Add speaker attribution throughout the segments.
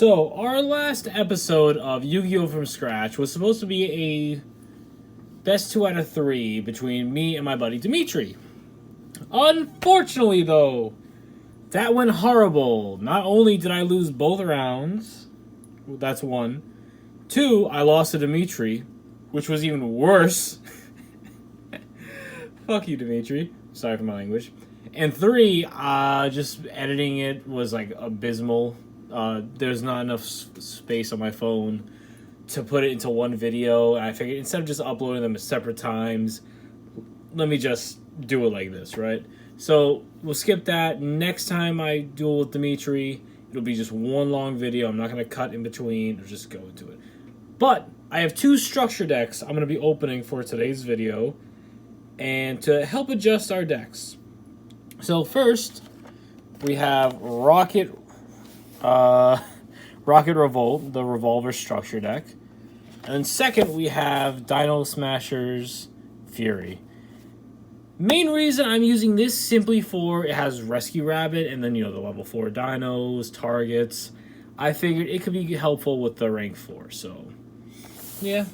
Speaker 1: So, our last episode of Yu-Gi-Oh! From Scratch was supposed to be a best 2 out of 3 between me and my buddy Dimitri. Unfortunately, though, that went horrible. Not only did I lose both rounds, that's one. 2, I lost to Dimitri, which was even worse. Fuck you, Dimitri. Sorry for my language. And 3, just editing it was like abysmal. There's not enough space on my phone to put it into one video. And I figured instead of just uploading them at separate times, let me just do it like this, right? So we'll skip that. Next time I duel with Dimitri, it'll be just one long video. I'm not going to cut in between or just go into it. But I have 2 structure decks I'm going to be opening for today's video and to help adjust our decks. So first, we have Rocket Revolt, the Revolver structure deck. And then second, we have Dino Smashers Fury. Main reason I'm using this simply for it has Rescue Rabbit and then, the level 4 dinos, targets. I figured it could be helpful with the rank 4, so yeah.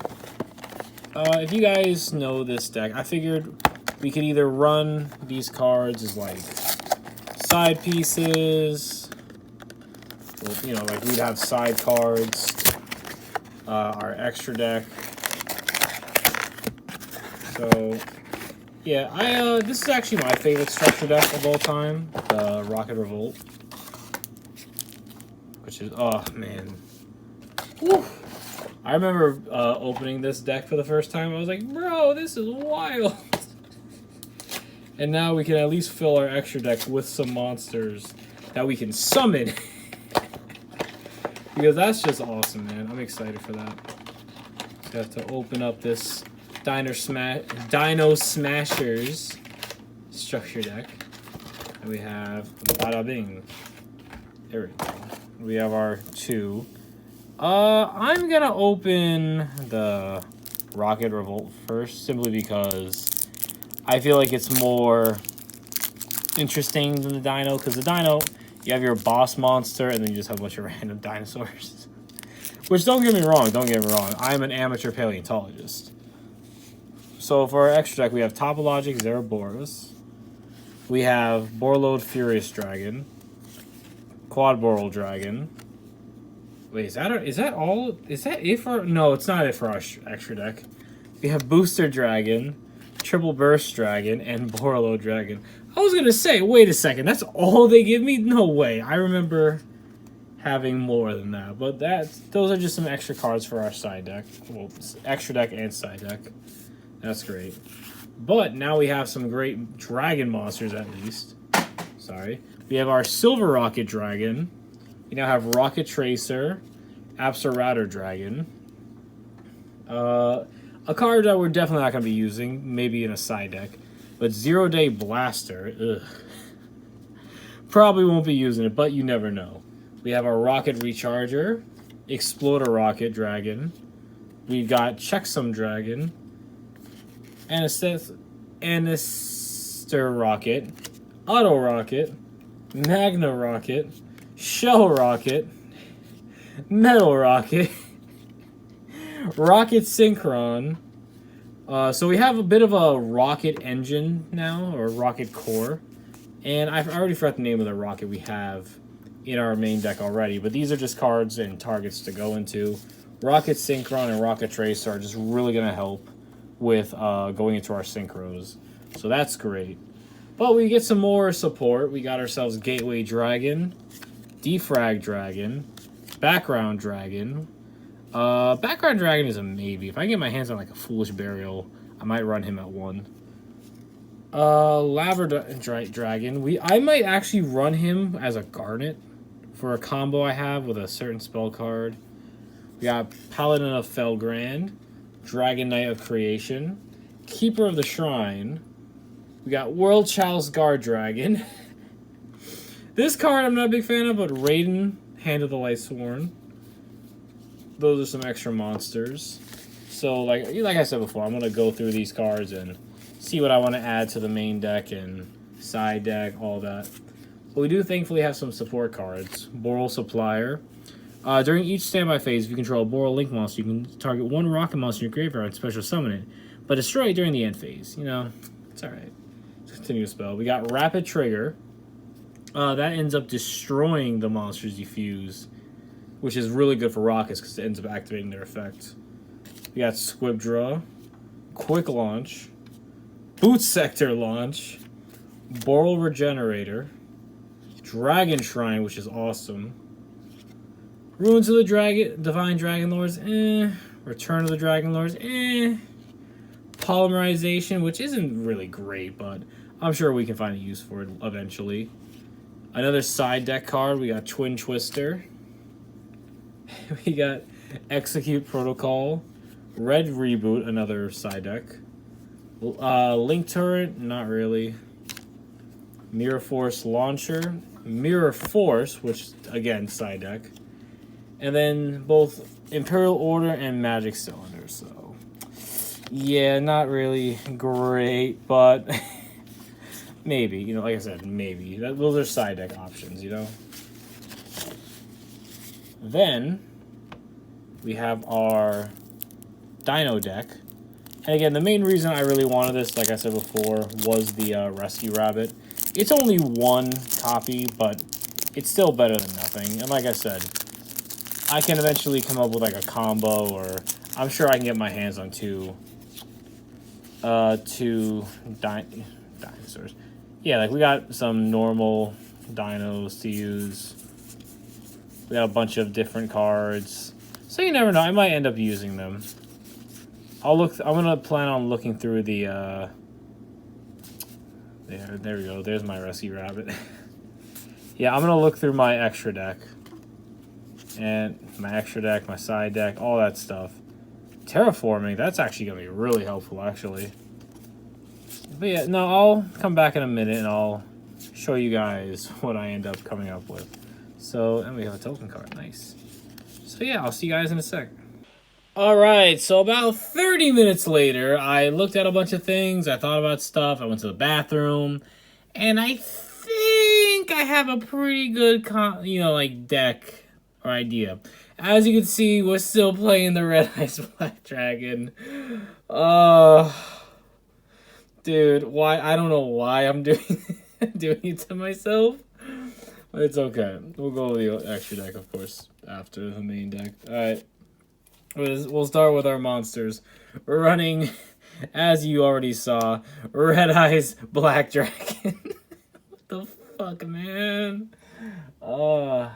Speaker 1: If you guys know this deck, I figured we could either run these cards as like side pieces, like we'd have side cards, our extra deck. So yeah, this is actually my favorite structure deck of all time, the Rocket Revolt, which is, oh man. Woo. I remember opening this deck for the first time. I was like, bro, this is wild. And now we can at least fill our extra deck with some monsters that we can summon. Because that's just awesome, man. I'm excited for that. So I have to open up this Dino Smashers structure deck. And we have bada bing. There we go. We have our 2. I'm gonna open the Rocket Revolt first, simply because I feel like it's more interesting than the Dino, because the Dino, you have your boss monster, and then you just have a bunch of random dinosaurs. Which, don't get me wrong, I'm an amateur paleontologist. So for our extra deck, we have Topologic Zeraboros. We have Borlode Furious Dragon. Quad Boral Dragon. Wait, is that all? Is that it for? No, it's not it for our extra deck. We have Booster Dragon, Triple Burst Dragon, and Borlo Dragon. I was gonna say, wait a second, that's all they give me? No way. I remember having more than that, but those are just some extra cards for our side deck. Well, extra deck and side deck. That's great. But now we have some great dragon monsters at least. Sorry. We have our Silver Rocket Dragon. We now have Rocket Tracer, Apsarautor Dragon. A card that we're definitely not going to be using, maybe in a side deck, but Zero Day Blaster. Ugh. Probably won't be using it, but you never know. We have our Rocket Recharger, Exploder Rocket Dragon. We've got Checksum Dragon, Anister Rocket, Auto Rocket, Magna Rocket, Shell Rocket, Metal Rocket, Rocket Synchron. So we have a bit of a rocket engine now, or rocket core. And I've already forgot the name of the rocket we have in our main deck already. But these are just cards and targets to go into. Rocket Synchron and Rocket Tracer are just really going to help with going into our synchros. So that's great. But we get some more support. We got ourselves Gateway Dragon, Defrag Dragon, Background Dragon. Background Dragon is a maybe. If I can get my hands on like a Foolish Burial, I might run him at 1. Labradorite Dragon. I might actually run him as a Garnet for a combo I have with a certain spell card. We got Paladin of Felgrand, Dragon Knight of Creation, Keeper of the Shrine. We got World Chalice Guard Dragon. This card I'm not a big fan of, but Raiden, Hand of the Lightsworn. Those are some extra monsters. So, like I said before, I'm going to go through these cards and see what I want to add to the main deck and side deck, all that. But we do thankfully have some support cards. Boral Supplier, During each standby phase, if you control a Boral Link monster, you can target one rocket monster in your graveyard and special summon it, but destroy it during the end phase. You know, it's alright. Continue to spell. We got Rapid Trigger. That ends up destroying the monsters you fuse, which is really good for rockets because it ends up activating their effect. We got Squib Draw, Quick Launch, Boot Sector Launch, Boral Regenerator, Dragon Shrine, which is awesome. Ruins of the Divine Dragon Lords, Return of the Dragon Lords, Polymerization, which isn't really great, but I'm sure we can find a use for it eventually. Another side deck card, we got Twin Twister. We got Execute Protocol. Red Reboot, another side deck. Link Turret, not really. Mirror Force Launcher. Mirror Force, which, again, side deck. And then both Imperial Order and Magic Cylinder, so... yeah, not really great, but... maybe, you know, like I said, maybe. Those are side deck options, you know? Then, we have our Dino deck. And again, the main reason I really wanted this, like I said before, was the Rescue Rabbit. It's only one copy, but it's still better than nothing. And like I said, I can eventually come up with like a combo, or I'm sure I can get my hands on two dinosaurs. Yeah, like we got some normal dinos to use. We got a bunch of different cards. So you never know, I might end up using them. I'm gonna plan on looking through the there we go. There's my Rescue Rabbit. Yeah, I'm gonna look through my extra deck. And my extra deck, my side deck, all that stuff. Terraforming, that's actually going to be really helpful, actually. But yeah, no, I'll come back in a minute and I'll show you guys what I end up coming up with. So, and we have a token card, nice. So yeah, I'll see you guys in a sec. Alright, so about 30 minutes later, I looked at a bunch of things, I thought about stuff, I went to the bathroom, and I think I have a pretty good, deck or idea. As you can see, we're still playing the Red Eyes Black Dragon. Dude, why? I don't know why I'm doing it to myself. But it's okay. We'll go with the extra deck, of course, after the main deck. Alright. We'll start with our monsters. We're running, as you already saw, Red Eyes Black Dragon. What the fuck, man? I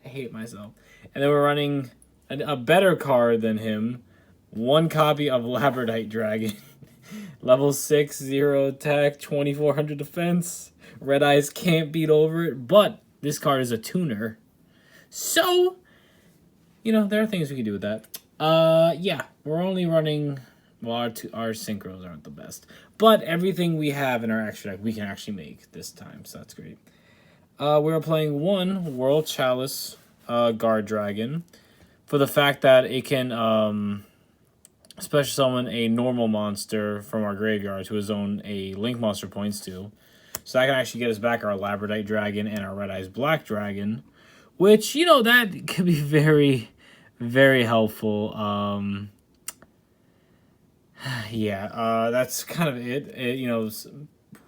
Speaker 1: hate myself. And then we're running a better card than him. One copy of Labradite Dragon. Level 6, 0 attack, 2400 defense. Red Eyes can't beat over it, but this card is a tuner. So, you know, there are things we can do with that. Yeah, we're only running... well, our synchros aren't the best. But everything we have in our extra deck, we can actually make this time, so that's great. We're playing one World Chalice Guard Dragon for the fact that it can special summon a normal monster from our graveyard to his own a Link monster points to. So that can actually get us back our Labradite Dragon and our Red Eyes Black Dragon, which, you know, that could be very, very helpful. Yeah, that's kind of it. You know,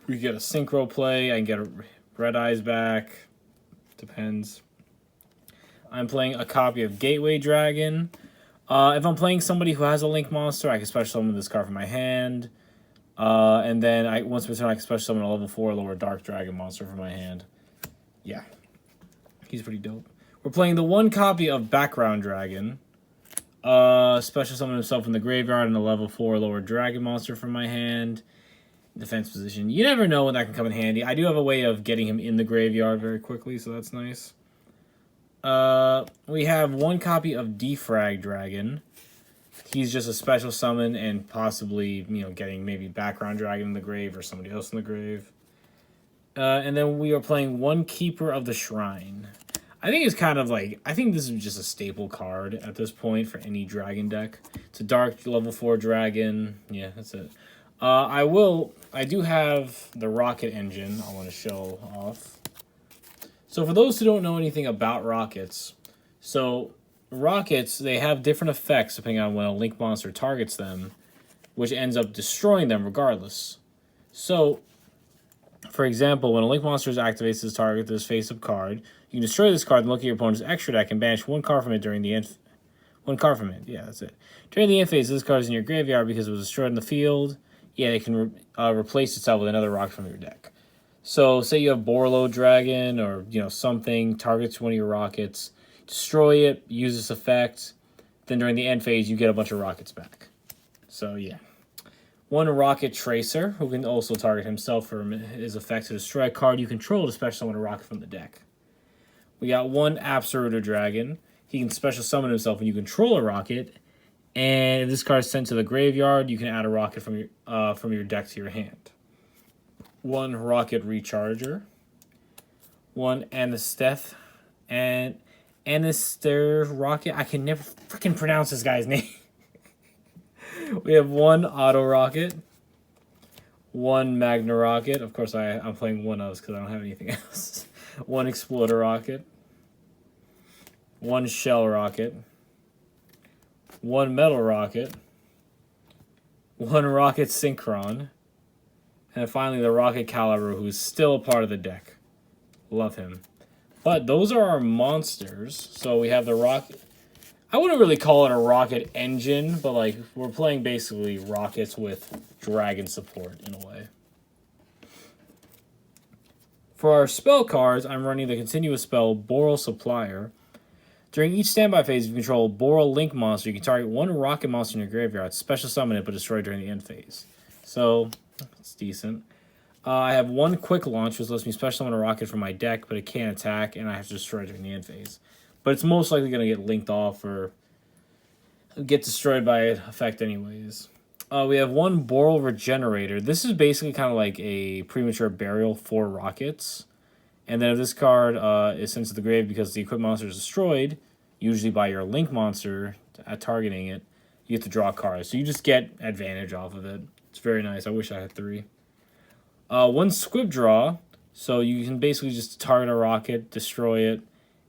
Speaker 1: we get a synchro play. I can get a Red Eyes back. Depends. I'm playing a copy of Gateway Dragon. If I'm playing somebody who has a Link monster, I can special summon this card from my hand. And then once per turn, I can special summon a level 4 lower Dark Dragon monster from my hand. Yeah. He's pretty dope. We're playing the one copy of Background Dragon. Special summon himself in the graveyard and a level 4 lower Dragon monster from my hand. Defense position. You never know when that can come in handy. I do have a way of getting him in the graveyard very quickly, so that's nice. We have one copy of Defrag Dragon. He's just a special summon and possibly, you know, getting maybe Background Dragon in the grave or somebody else in the grave. And then we are playing one Keeper of the Shrine. I think it's kind of like, I think this is just a staple card at this point for any dragon deck. It's a dark level 4 dragon. Yeah, that's it. I do have the rocket engine I want to show off. So for those who don't know anything about rockets, So rockets, they have different effects depending on when a link monster targets them, which ends up destroying them regardless. So, for example, when a link monster activates this target, this face-up card, you can destroy this card and look at your opponent's extra deck and banish one card from it during the end. One card from it, yeah, that's it. During the end phase, this card is in your graveyard because it was destroyed in the field. Yeah, it can replace itself with another rock from your deck. So, say you have Borlo Dragon or something targets one of your rockets, destroy it, use this effect. Then during the end phase, you get a bunch of rockets back. So yeah. One Rocket Tracer, who can also target himself for his effect to destroy a card you control to special summon a rocket from the deck. We got one Absoluter Dragon. He can special summon himself when you control a rocket, and if this card is sent to the graveyard, you can add a rocket from your deck to your hand. One Rocket Recharger. One Anisteth and Anister Rocket. I can never freaking pronounce this guy's name. We have one Auto Rocket, one Magna Rocket. Of course, I'm playing one of those because I don't have anything else. One Exploder Rocket, one Shell Rocket, one Metal Rocket, one Rocket Synchron, and finally the Rocket Caliber, who's still a part of the deck. Love him. But those are our monsters. So we have the Rocket. I wouldn't really call it a rocket engine, but like we're playing basically rockets with dragon support in a way. For our spell cards, I'm running the continuous spell Boral Supplier. During each standby phase, if you control Boral Link monster, you can target one rocket monster in your graveyard, special summon it, but destroy it during the end phase. So, it's decent. I have one Quick Launch, which lets me special summon a rocket from my deck, but it can't attack, and I have to destroy it during the end phase. But it's most likely going to get linked off or get destroyed by effect anyways. We have one Boral Regenerator. This is basically kind of like a premature burial for rockets. And then if this card is sent to the grave because the equipped monster is destroyed, usually by your link monster targeting it, you get to draw cards. So you just get advantage off of it. It's very nice. I wish I had 3. One Squib Draw. So you can basically just target a rocket, destroy it,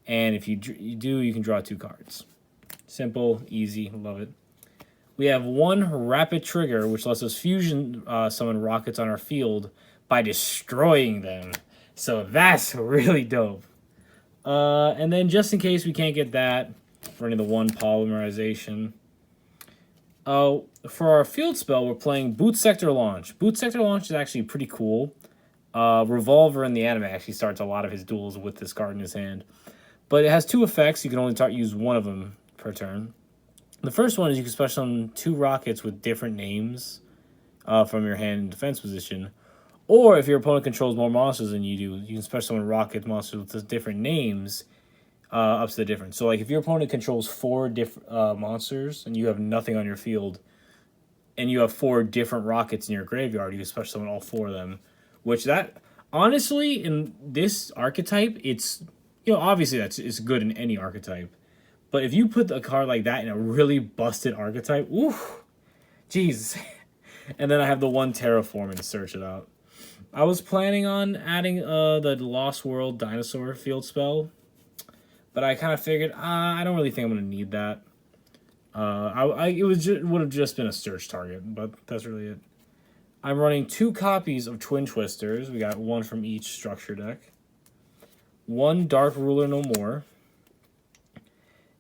Speaker 1: and if you do, you can draw 2 cards. Simple, easy, love it. We have one Rapid Trigger, which lets us fusion summon rockets on our field by destroying them. So that's really dope. And then just in case we can't get that, running the one Polymerization. For our field spell, we're playing Boot Sector Launch. Boot Sector Launch is actually pretty cool. Revolver in the anime actually starts a lot of his duels with this card in his hand. But it has 2 effects. You can only use one of them per turn. The first one is you can special summon 2 rockets with different names from your hand in defense position. Or if your opponent controls more monsters than you do, you can special summon rocket monsters with different names up to the difference. So like if your opponent controls 4 different monsters and you have nothing on your field, and you have 4 different rockets in your graveyard, you can special summon all 4 of them. Which that, honestly, in this archetype, it's... obviously it's good in any archetype. But if you put a card like that in a really busted archetype, oof, jeez. And then I have the one Terraform to search it out. I was planning on adding the Lost World Dinosaur field spell. But I kind of figured, I don't really think I'm going to need that. It would have just been a search target, but that's really it. I'm running 2 copies of Twin Twisters. We got 1 from each structure deck. 1 Dark Ruler No More.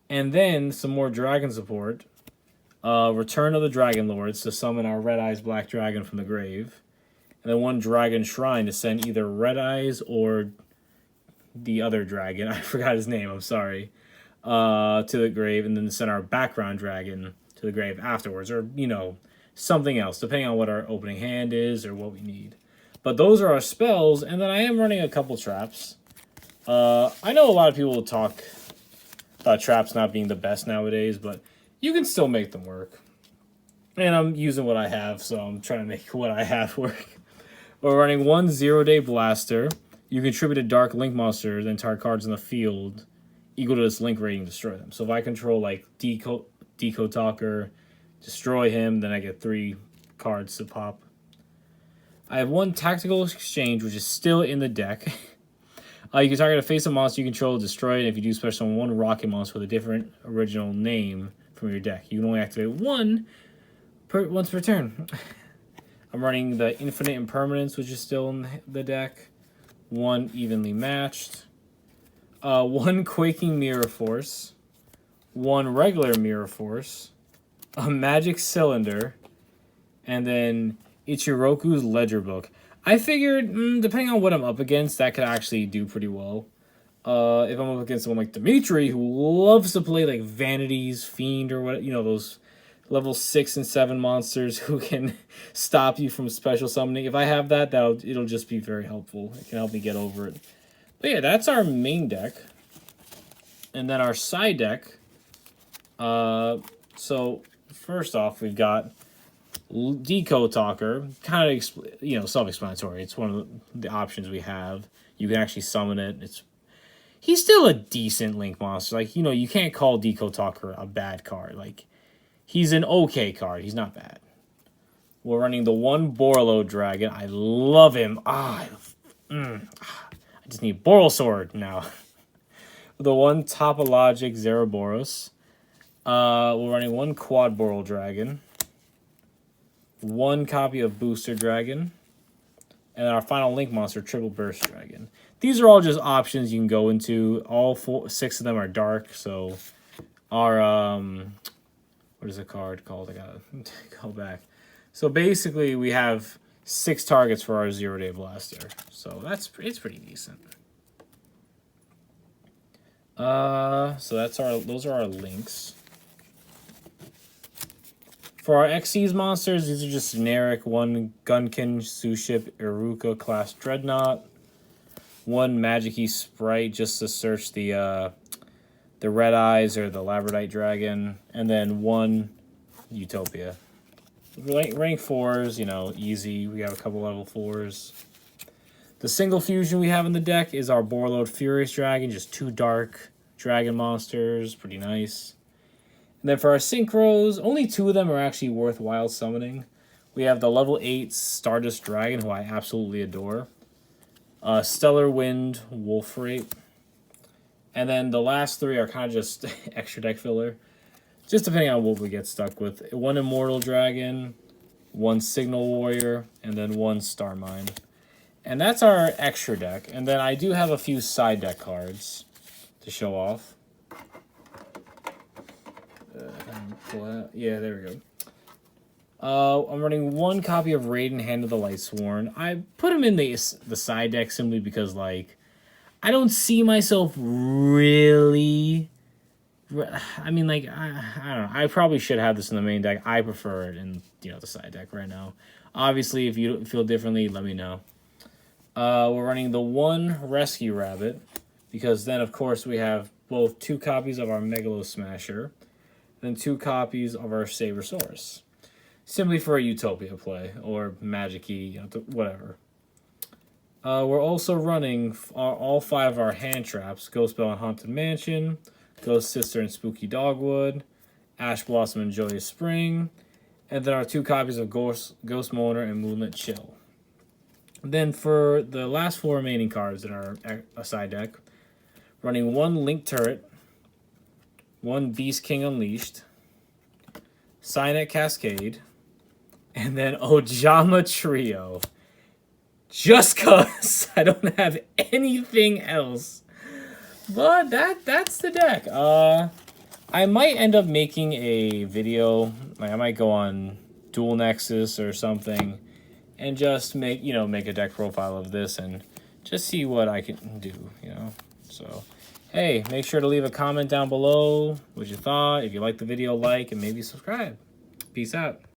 Speaker 1: And then some more dragon support. Return of the Dragon Lords to summon our Red Eyes Black Dragon from the grave. And then 1 Dragon Shrine to send either Red Eyes or the other dragon. I forgot his name, I'm sorry. To the grave. And then to send our background dragon to the grave afterwards. Or, something else, depending on what our opening hand is or what we need. But those are our spells. And then I am running a couple traps. I know a lot of people will talk about traps not being the best nowadays, but you can still make them work. And I'm using what I have, so I'm trying to make what I have work. We're running 1 0-day blaster. You contribute a dark link monster, then target cards in the field equal to this link rating, destroy them. So if I control like Deco Talker, destroy him, then I get 3 cards to pop. I have 1 Tactical Exchange, which is still in the deck. You can target a face-up monster you control, destroy it. If you do, special summon one rocket monster with a different original name from your deck. You can only activate once per turn. I'm running the Infinite Impermanence, which is still in the deck. One Evenly Matched. One Quaking Mirror Force. One regular Mirror Force. A Magic Cylinder. And then Ichiroku's Ledger Book. I figured, depending on what I'm up against, that could actually do pretty well. If I'm up against someone like Dimitri, who loves to play like Vanities, Fiend, or what, those level 6 and 7 monsters who can stop you from special summoning. If I have that, it'll just be very helpful. It can help me get over it. But yeah, that's our main deck. And then our side deck. So first off, we've got Decode Talker, kind of self-explanatory. It's one of the options we have. You can actually summon it. He's still a decent Link monster. Like, you can't call Decode Talker a bad card. Like, he's an okay card. He's not bad. We're running the one Borlo Dragon. I love him. I just need Boral Sword now. The one Topologic Zeraboros. We're running one Quad Boral Dragon. One copy of Booster Dragon. And our final Link monster, Triple Burst Dragon. These are all just options you can go into. All 6 of them are dark, so our what is the card called? I gotta go back. So basically, we have 6 targets for our 0-Day Blaster. So it's pretty decent. So those are our links. For our Xyz monsters, these are just generic. One Gunkin Suship Iruka class Dreadnought. One Magic-y Sprite just to search the Red Eyes or the Labradite Dragon. And then one Utopia. Rank 4s, easy. We have a couple level 4s. The single fusion we have in the deck is our Borlode Furious Dragon. Just 2 dark dragon monsters. Pretty nice. And then for our synchros, only 2 of them are actually worthwhile summoning. We have the level 8 Stardust Dragon, who I absolutely adore. Stellar Wind Wolfrate. And then the last 3 are kind of just extra deck filler. Just depending on what we get stuck with. One Immortal Dragon, one Signal Warrior, and then one Starmine. And that's our extra deck. And then I do have a few side deck cards to show off. Yeah, there we go. I'm running one copy of Raiden, Hand of the Lightsworn. I put him in the side deck simply because, like, I don't see myself really... I mean, like, I don't know. I probably should have this in the main deck. I prefer it in, the side deck right now. Obviously, if you feel differently, let me know. We're running the one Rescue Rabbit, because then, of course, we have both 2 copies of our Megalo Smasher, then 2 copies of our Sabersaurus. Simply for a Utopia play, or Magic-y, whatever. We're also running all 5 of our hand traps, Ghost Bell and Haunted Mansion, Ghost Sister and Spooky Dogwood, Ash Blossom and Joyous Spring, and then our 2 copies of Ghost Moaner and Moonlit Chill. Then for the last 4 remaining cards in our side deck, running one Link Turret, one Beast King Unleashed, Cynet Cascade, and then Ojama Trio. Just cause I don't have anything else. But that's the deck. I might end up making a video. Like, I might go on Dual Nexus or something and just make a deck profile of this and just see what I can do, So, hey, make sure to leave a comment down below what you thought. If you liked the video, like and maybe subscribe. Peace out.